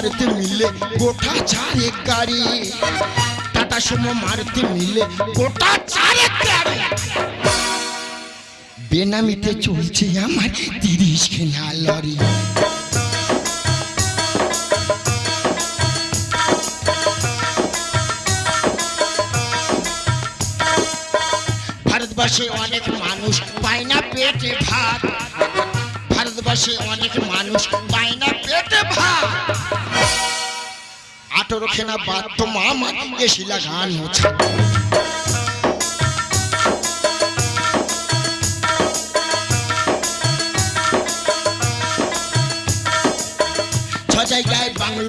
মারুতি মিলে গোটা 4 গাড়ি, টাটা সুমো মারুতি মিলে গোটা 4 গাড়ি। বেনামিতে চলছে আমার 30 খানা লরি। ভারতবর্ষে অনেক মানুষ পায় না পেটে ভাত, ভারতবর্ষে অনেক মানুষ পায় না পেটে ভাত। 18 খানা বাদ তো মামা এসি লাগানো।